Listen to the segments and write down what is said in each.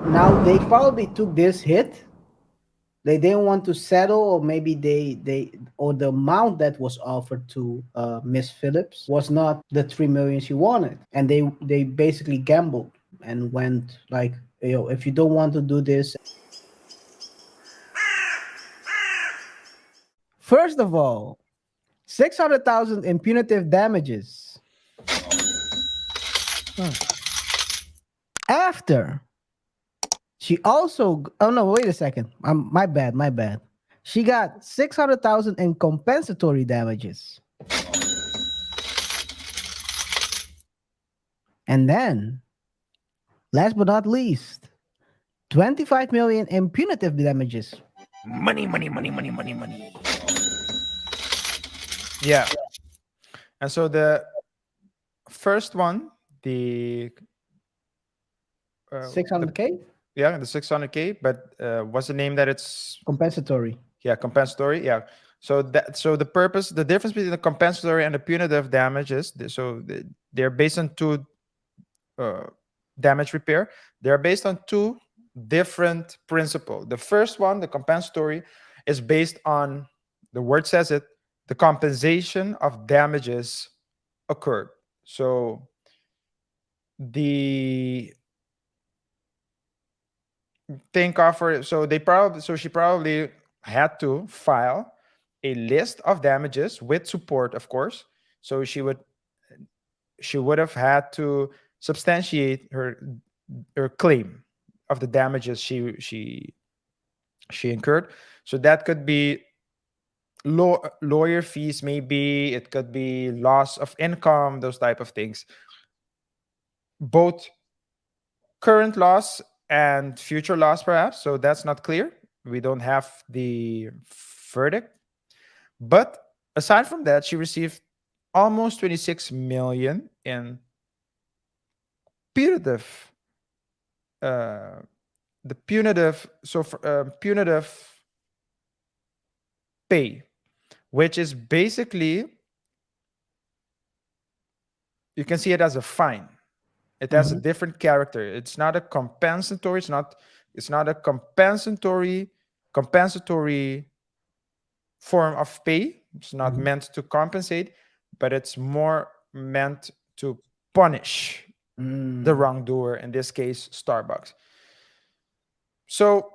Now they probably took this hit. They didn't want to settle, or maybe they or the amount that was offered to Miss Phillips was not the 3 million she wanted, and they basically gambled and went like, if you don't want to do this. First of all, 600,000 in punitive damages. After she also, oh no, wait a second. My bad, my bad. She got 600,000 in compensatory damages. And then, last but not least, 25 million in punitive damages. Money, money, money, money, money, money. Yeah. And so the first one, the 600K yeah, the 600K, but what's the name that it's compensatory. yeah, compensatory, yeah. So the purpose, the difference between the compensatory and the punitive damages, they're based on two uh, damage repair. They're based on two different principles. The first one, the compensatory, is based on, the word says it, the compensation of damages occurred. So the think of her, so she probably had to file a list of damages with support, of course. So she would have had to substantiate her claim of the damages she incurred. So that could be lawyer fees, maybe it could be loss of income, those type of things, both current loss and future loss, perhaps. So that's not clear. We don't have the verdict. But aside from that, she received almost 26 million in punitive, uh, the punitive, so for, punitive pay, which is basically, you can see it as a fine. It has a different character. It's not a compensatory. It's not a compensatory form of pay. It's not meant to compensate, but it's more meant to punish the wrongdoer, in this case, Starbucks. So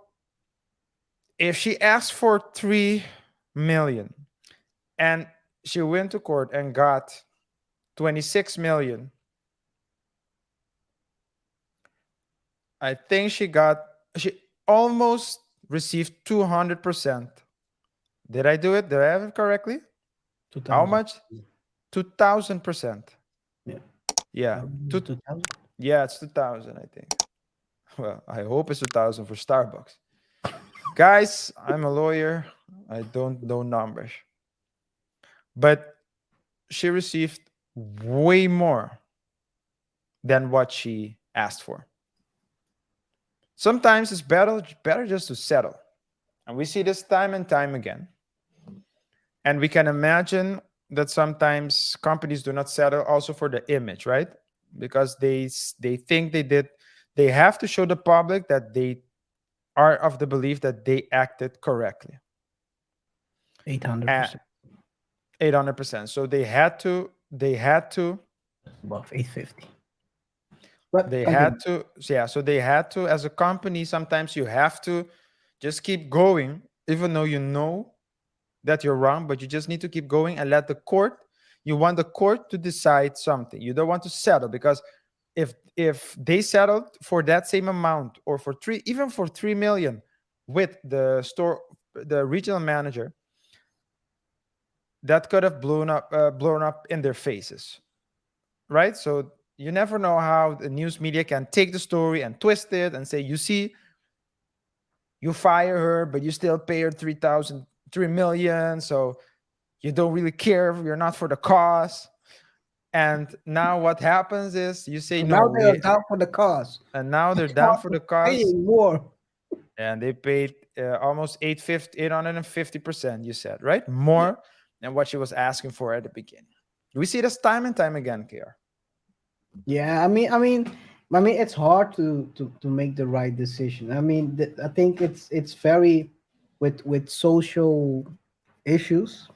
if she asked for 3 million and she went to court and got 26 million, I think she almost received 200%. Did I do it? Did I have it correctly? 2000. How much? 2000%. Yeah. Yeah. 2000. Yeah, it's 2000, I think. Well, I hope it's 2000 for Starbucks. Guys, I'm a lawyer. I don't know numbers. But she received way more than what she asked for. Sometimes it's better just to settle. And we see this time and time again. And we can imagine that sometimes companies do not settle also for the image, right? Because they think they have to show the public that they are of the belief that they acted correctly. 800%. 800%. So they had to Above 850. But they continue. had to yeah, so they had to, as a company, sometimes you have to just keep going, even though you know that you're wrong, but you just need to keep going and let the court, you want the court to decide something. You don't want to settle, because if they settled for that same amount, or for even for 3 million with the regional manager, that could have blown up in their faces, right? So you never know how the news media can take the story and twist it and say, you see, you fire her, but you still pay her 3 million. So you don't really care. You're not for the cause. And now what happens is you say, So no, now they are down for the cause. and now they're They down want for to the cause. paying more. And they paid almost 850%, you said, right? More than what she was asking for at the beginning. We see this time and time again, KR. Yeah, I mean, I mean, it's hard to make the right decision. I mean, I think it's very with social issues.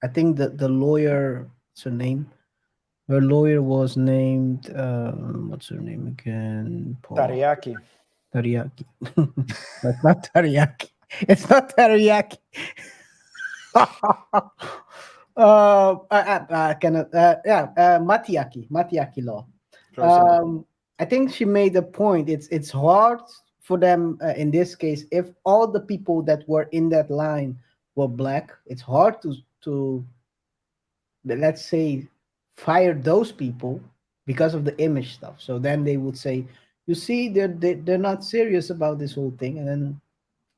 I think that the lawyer, what's her name? Her lawyer was named what's her name again? Paul Teriyaki. Teriyaki. That's not teriyaki. It's not teriyaki. Cannot. Matiaki law. Close enough. I think she made a point. It's hard for them in this case. If all the people that were in that line were black, it's hard to let's say fire those people because of the image stuff. So then they would say, you see, they're not serious about this whole thing, and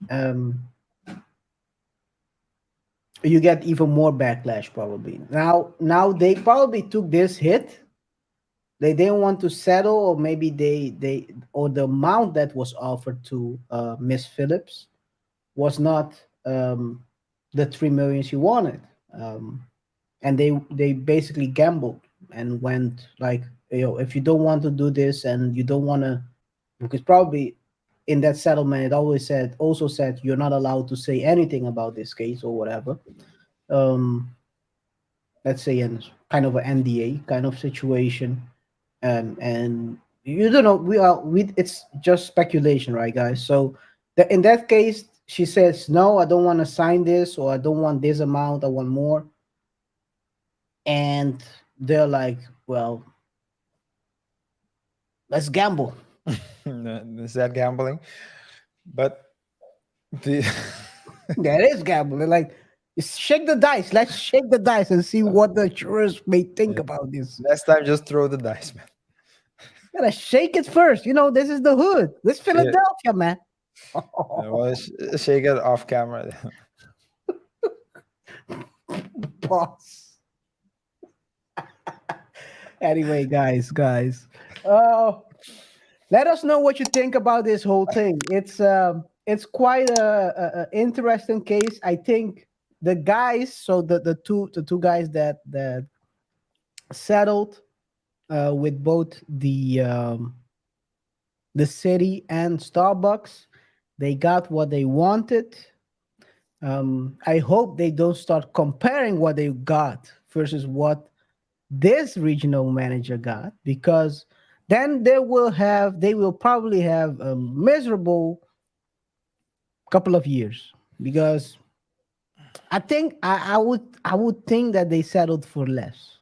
then you get even more backlash probably. Now they probably took this hit. They didn't want to settle, or maybe they or the amount that was offered to Miss Phillips was not the 3 million she wanted. And they basically gambled and went like, if you don't want to do this and you don't want to, because probably in that settlement it always said also said you're not allowed to say anything about this case or whatever. um let's say in kind of an NDA kind of situation. And you don't know, we it's just speculation, right, guys? So in that case she says, no, I don't want to sign this, or I don't want this amount, I want more. And they're like, well, let's gamble. Is that gambling? But the That is gambling. They're like, shake the dice, let's shake the dice and see what the jurors may think yeah, about this. next time just throw the dice, man. Gotta shake it first, this is the hood, this Yeah, Philadelphia, man. well, shake it off camera. Boss. Anyway, guys, uh let us know what you think about this whole thing. It's quite a interesting case. I think the guys, so the two guys that settled with both the city and Starbucks, they got what they wanted. I hope they don't start comparing what they got versus what this regional manager got, because then they will probably have a miserable couple of years, because I think I would think that they settled for less.